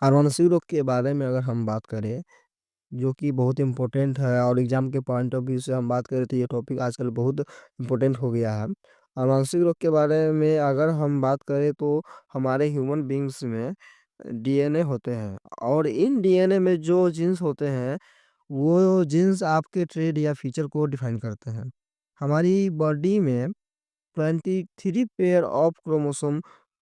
आनुवंशिक रोग के बारे में अगर हम बात करें, जो कि बहुत इम्पोर्टेंट है और एग्ज़ाम के पॉइंट ऑफ व्यू से हम बात करें तो ये टॉपिक आजकल बहुत इम्पोर्टेंट हो गया है। आनुवंशिक रोग के बारे में अगर हम बात करें तो हमारे ह्यूमन बीइंग्स में डीएनए होते हैं और इन डीएनए में जो जीन्स होते हैं, वो जीन्स आपके ट्रेड या फीचर को डिफाइन करते हैं। हमारी बॉडी में 23 पेयर ऑफ क्रोमोसोम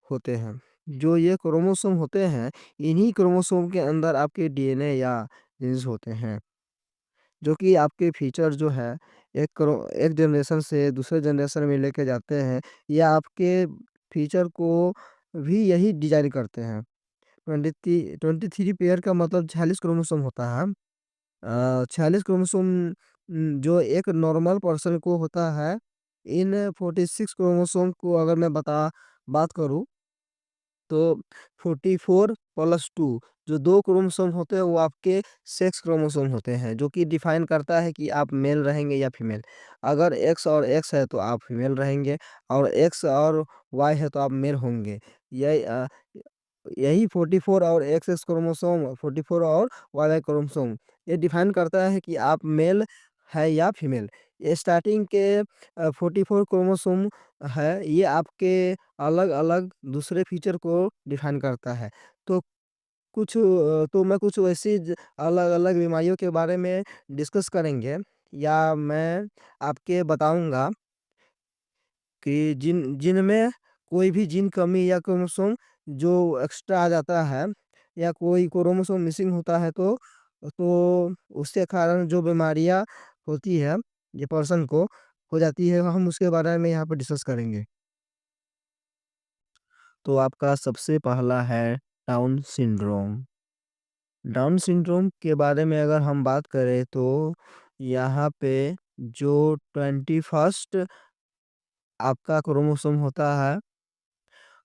होते हैं। जो ये क्रोमोसोम होते हैं, इन्हीं क्रोमोसोम के अंदर आपके डीएनए या जीन्स होते हैं, जो कि आपके फीचर जो है एक जनरेशन से दूसरे जनरेशन में लेके जाते हैं या आपके फीचर को भी यही डिज़ाइन करते हैं। 23 पेयर का मतलब 46 क्रोमोसोम होता है। 46 क्रोमोसोम जो एक नॉर्मल पर्सन को होता है, इन 46 क्रोमोसोम को अगर मैं बात करूँ तो 44 प्लस 2 जो 2 क्रोमोसोम होते हैं वो आपके सेक्स क्रोमोसोम होते हैं, जो कि डिफाइन करता है कि आप मेल रहेंगे या फीमेल। अगर एक्स और एक्स है तो आप फीमेल रहेंगे और एक्स और वाई है तो आप मेल होंगे। यही यही 44 और एक्स क्रोमोसोम 44 और वाई क्रोमोसोम ये डिफाइन करता है कि आप मेल है या फीमेल। ये स्टार्टिंग के 44 क्रोमोसोम है, ये आपके अलग-अलग दूसरे फीचर को डिफाइन करता है। तो तो मैं कुछ वैसी अलग-अलग बीमारियों के बारे में डिस्कस करेंगे या मैं आपके बताऊँगा कि जिनमें कोई भी जीन कमी या क्रोमोसोम जो एक्स्ट्रा आ जाता है या कोई क्रोमोसोम मिसिंग होता है तो उसके कारण जो बीमारियाँ होती है, ये पर्सन को हो जाती है, हम उसके बारे में यहाँ पे डिस्कस करेंगे। तो आपका सबसे पहला है डाउन सिंड्रोम। डाउन सिंड्रोम के बारे में अगर हम बात करें तो यहाँ पे जो 21st आपका क्रोमोसोम होता है,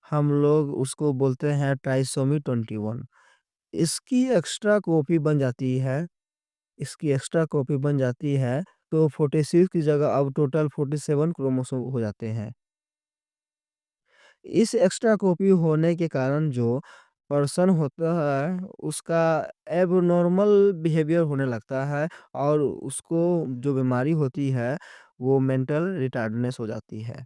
हम लोग उसको बोलते हैं ट्राइसोमी 21। इसकी एक्स्ट्रा कॉपी बन जाती है इसकी एक्स्ट्रा कॉपी बन जाती है, तो 46 की जगह अब टोटल 47 क्रोमोसोम हो जाते हैं। इस एक्स्ट्रा कॉपी होने के कारण जो पर्सन होता है, उसका एबनॉर्मल बिहेवियर होने लगता है और उसको जो बीमारी होती है, वो मेंटल रिटार्डनेस हो जाती है।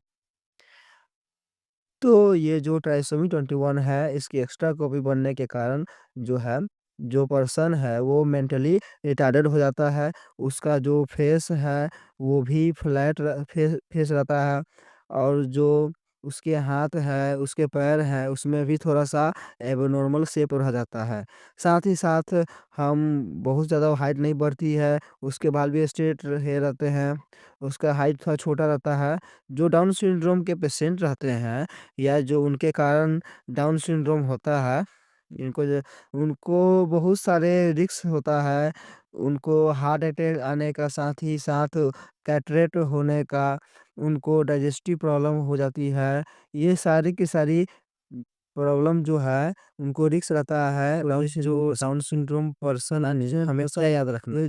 तो ये जो ट्राइसोमी 21 है, इसकी एक्स्ट्रा कॉपी बनने के कारण जो है, जो पर्सन है वो मेंटली रिटार्डेड हो जाता है। उसका जो फेस है, वो भी फ्लैट फेस रहता है और जो उसके हाथ है, उसके पैर है, उसमें भी थोड़ा-सा एबनॉर्मल शेप रह जाता है। साथ ही साथ हम बहुत ज़्यादा हाइट नहीं बढ़ती है, उसके बाल भी स्ट्रेट रहे रहते हैं, उसका हाइट थोड़ा छोटा रहता है। जो डाउन सिंड्रोम के पेशेंट रहते हैं या जो उनके कारण डाउन सिंड्रोम होता है, उनको बहुत सारे रिस्क होता है। उनको हार्ट अटैक आने का, साथ ही साथ कैटरेक्ट होने का, उनको डाइजेस्टिव प्रॉब्लम हो जाती है। ये सारी की सारी प्रॉब्लम जो है, उनको रिस्क रहता है। जो डाउन सिंड्रोम पर्सन हमेशा याद रखना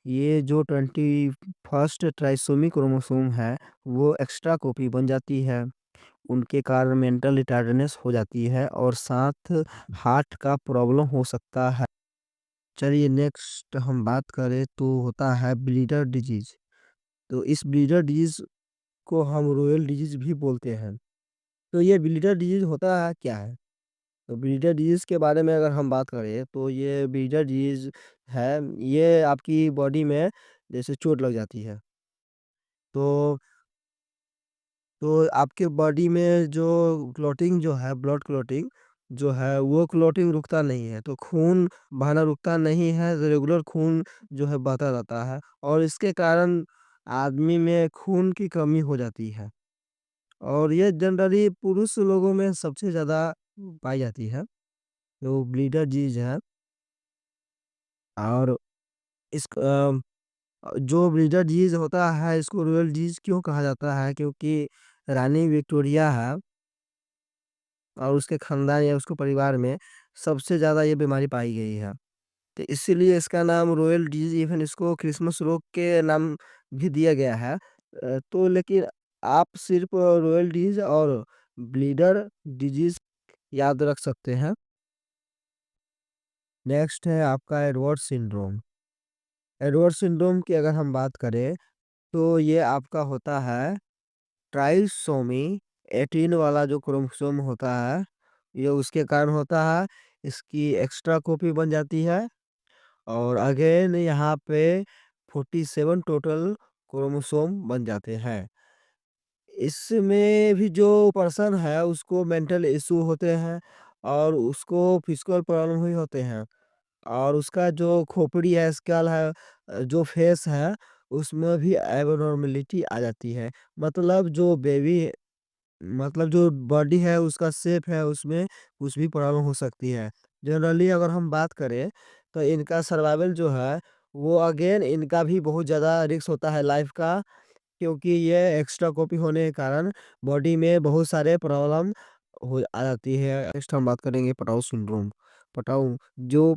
ये जो 21st ट्राइसोमी क्रोमोसोम है, वो एक्स्ट्रा कॉपी बन जाती है। उनके कारण मेंटल रिटार्डनेस हो जाती है और साथ हार्ट का प्रॉब्लम हो सकता है। चलिए नेक्स्ट हम बात करें तो होता है ब्लीडर डिजीज़। तो इस ब्लीडर डिजीज़ को हम रॉयल डिजीज़ भी बोलते हैं। तो ये ब्लीडर डिजीज़ होता है क्या है? तो ब्लीडर डिजीज़ के बारे में अगर हम बात करें तो ये ब्लीडर डिजीज़ है, ये आपकी बॉडी में जैसे चोट लग जाती है। तो तो आपके बॉडी में जो क्लॉटिंग जो है, ब्लड क्लॉटिंग जो है, वो क्लॉटिंग रुकता नहीं है। तो खून बहना रुकता नहीं है, रेगुलर खून जो है बहता रहता है और इसके कारण आदमी में खून की कमी हो जाती है और ये जनरली पुरुष लोगों में सबसे ज़्यादा पाई जाती है, जो ब्लीडर डिज़ीज़ है। और जो ब्लीडर डिज़ीज़ होता है, इसको रॉयल डिज़ीज़ क्यों कहा जाता है? क्योंकि रानी विक्टोरिया है और उसके खानदान या उसके परिवार में सबसे ज़्यादा ये बीमारी पाई गई है। तो इसीलिए इसका नाम रॉयल डिज़ीज़, इवन इसको क्रिसमस रोग के नाम भी दिया गया है। तो लेकिन आप सिर्फ़ रॉयल डिज़ीज़ और ब्लीडर डिज़ीज़ याद रख सकते हैं। नेक्स्ट है आपका एडवर्ड सिंड्रोम। एडवर्ड सिंड्रोम की अगर हम बात करें तो ये आपका होता है ट्राइसोमी 18 वाला जो क्रोमोसोम होता है, ये उसके कारण होता है। इसकी एक्स्ट्रा कॉपी बन जाती है और अगेन यहाँ पे 47 टोटल क्रोमोसोम बन जाते हैं। इसमें भी जो पर्सन है उसको मेंटल इशू होते हैं और उसको फिजिकल प्रॉब्लम भी होते हैं। और उसका जो खोपड़ी है, स्कल है, जो फेस है, उसमें भी एब्नॉर्मेलिटी आ जाती है। मतलब जो बेबी मतलब जो बॉडी है उसका शेप है उसमें कुछ भी प्रॉब्लम हो सकती है। जनरली अगर हम बात करें तो इनका सर्वाइवल जो है वो अगेन इनका भी बहुत ज़्यादा रिस्क होता है लाइफ का, क्योंकि ये एक्स्ट्रा कॉपी होने के कारण बॉडी में बहुत सारे प्रॉब्लम हो आ जाती है। नेक्स्ट हम बात करेंगे पटाउ सिंड्रोम। पटाउ जो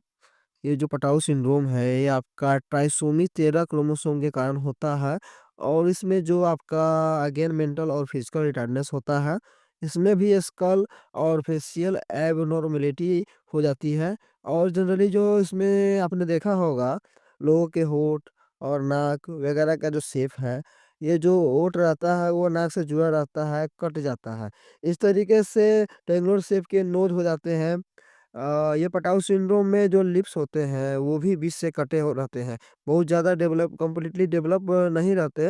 ये जो पटाउ सिंड्रोम है ये आपका ट्राइसोमी 13 क्रोमोसोम के कारण होता है और इसमें जो आपका अगेन मेंटल और फिजिकल रिटार्डनेस होता है, इसमें भी स्कल और फेशियल एबनॉर्मेलिटी हो जाती है। और जनरली जो इसमें आपने देखा होगा लोगों के होंठ और नाक वगैरह का जो शेप है, ये जो होंठ रहता है वो नाक से जुड़ा रहता है, कट जाता है। इस तरीके से ट्रायंगुलर शेप के नोज हो जाते हैं। ये पटाउ सिंड्रोम में जो लिप्स होते हैं वो भी बीच से कटे हो रहते हैं। बहुत ज़्यादा डेवलप कंप्लीटली डेवलप नहीं रहते।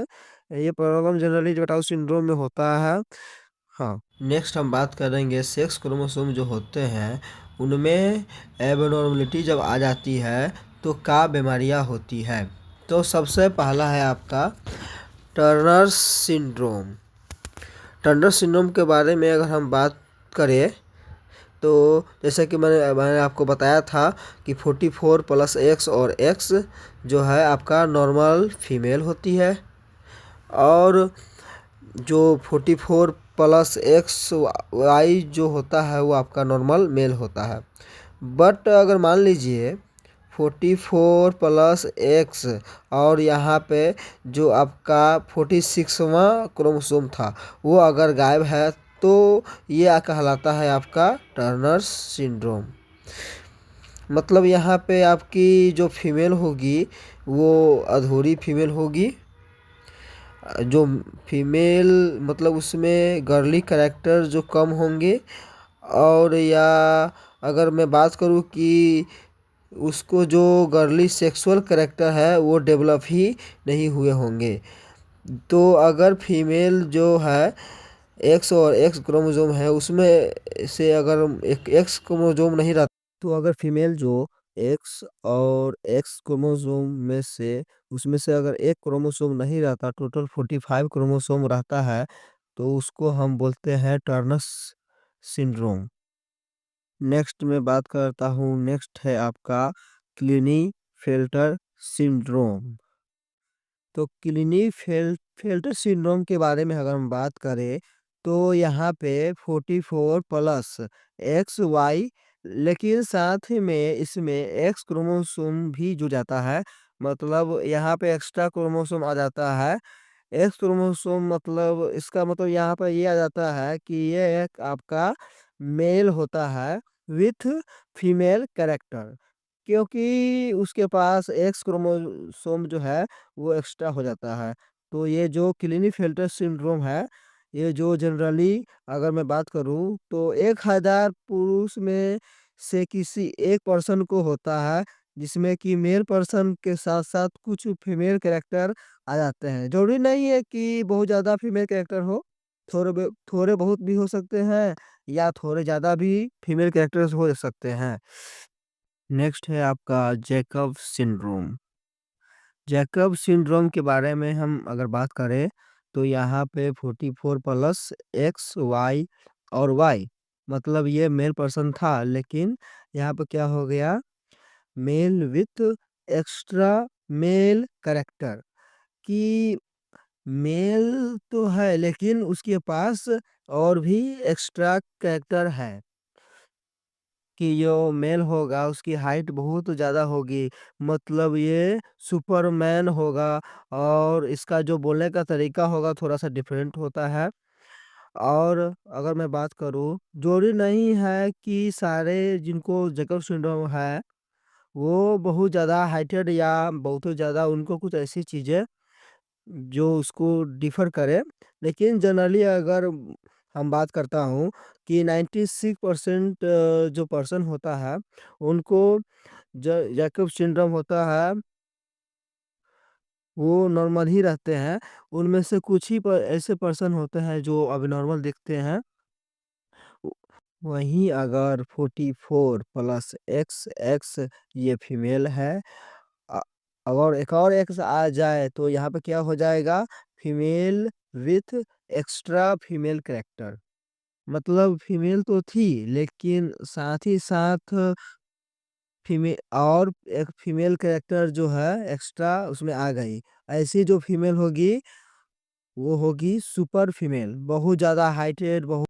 ये प्रॉब्लम जनरली पटाउ सिंड्रोम में होता है। हाँ, नेक्स्ट हम बात करेंगे सेक्स क्रोमोसोम जो होते हैं उनमें एबनॉर्मलिटी जब आ जाती है तो क्या बीमारियां होती है। तो सबसे पहला है आपका टर्नर सिंड्रोम। टर्नर सिंड्रोम के बारे में अगर हम बात करें तो जैसे कि मैंने आपको बताया था कि 44 प्लस एक्स और एक्स जो है आपका नॉर्मल फीमेल होती है और जो 44 प्लस एक्स वाई जो होता है वो आपका नॉर्मल मेल होता है। बट अगर मान लीजिए 44 प्लस एक्स और यहाँ पे जो आपका 46वां क्रोमोसोम था वो अगर गायब है तो ये कहलाता है आपका टर्नर सिंड्रोम। मतलब यहाँ पे आपकी जो फीमेल होगी वो अधूरी फीमेल होगी। जो फीमेल मतलब उसमें गर्ली कैरेक्टर जो कम होंगे और या अगर मैं बात करूँ कि उसको जो गर्ली सेक्सुअल कैरेक्टर है वो डेवलप ही नहीं हुए होंगे। तो अगर फीमेल जो है एक्स और एक्स क्रोमोसोम है उसमें से अगर एक एक्स क्रोमोसोम नहीं रहता, तो अगर फीमेल जो एक्स और एक्स क्रोमोसोम में से उसमें से अगर एक क्रोमोसोम नहीं रहता, टोटल 45 क्रोमोसोम रहता है, तो उसको हम बोलते हैं टर्नर सिंड्रोम। नेक्स्ट मैं बात करता हूँ, नेक्स्ट है आपका क्लिनीफेल्टर सिंड्रोम। तो क्लिनीफेल्टर सिंड्रोम के बारे में अगर हम बात करें तो यहाँ पे 44 प्लस एक्स वाई, लेकिन साथ ही में इसमें एक्स क्रोमोसोम भी जुड़ जाता है। मतलब यहाँ पे एक्स्ट्रा क्रोमोसोम आ जाता है। एक्स क्रोमोसोम मतलब इसका मतलब यहाँ पर ये आ जाता है कि ये एक आपका मेल होता है विथ फीमेल कैरेक्टर, क्योंकि उसके पास एक्स क्रोमोसोम जो है वो एक्स्ट्रा हो जाता है। तो ये जो क्लिनीफेल्टर सिंड्रोम है, ये जो जनरली अगर मैं बात करूँ तो 1000 पुरुष में से किसी एक पर्सन को होता है, जिसमें कि मेल पर्सन के साथ साथ कुछ फीमेल कैरेक्टर आ जाते हैं। ज़रूरी नहीं है कि बहुत ज़्यादा फीमेल कैरेक्टर हो, थोड़े बहुत भी हो सकते हैं या थोड़े ज़्यादा भी फीमेल कैरेक्टर्स हो सकते हैं। नेक्स्ट है आपका जैकब सिंड्रोम। जैकब सिंड्रोम के बारे में हम अगर बात करें तो यहाँ पे 44 प्लस एक्स वाई और वाई, मतलब ये मेल पर्सन था, लेकिन यहाँ पे क्या हो गया, mail with extra male character, कि मेल तो है लेकिन उसके पास और भी एक्स्ट्रा कैरेक्टर है, कि जो मेल होगा उसकी हाइट बहुत ज़्यादा होगी, मतलब ये सुपरमैन होगा और इसका जो बोलने का तरीका होगा थोड़ा-सा डिफरेंट होता है। और अगर मैं बात करूँ, ज़रूरी नहीं है कि सारे जिनको जैकब सिंड्रोम है वो बहुत ज़्यादा हाइटेड या बहुत ज़्यादा उनको कुछ ऐसी चीज़ें जो उसको डिफ़र करे। लेकिन जनरली अगर हम बात करता हूँ कि 96% जो पर्सन होता है, उनको ज जैकब सिंड्रोम होता है, वो नॉर्मल ही रहते हैं। उनमें से कुछ ही ऐसे पर्सन होते हैं जो एबनॉर्मल दिखते हैं। व वहीं अगर 44 प्लस XX ये फीमेल है। अ, अगर एक और एक्स आ जाए तो यहाँ पे क्या हो जाएगा? Female with extra female character. मतलब फीमेल तो थी, लेकिन साथ ही साथ और एक फीमेल कैरेक्टर जो है एक्स्ट्रा उसमें आ गई। ऐसी जो फीमेल होगी, वो होगी सुपर फीमेल। बहुत ज़्यादा हाइटेड, बहुत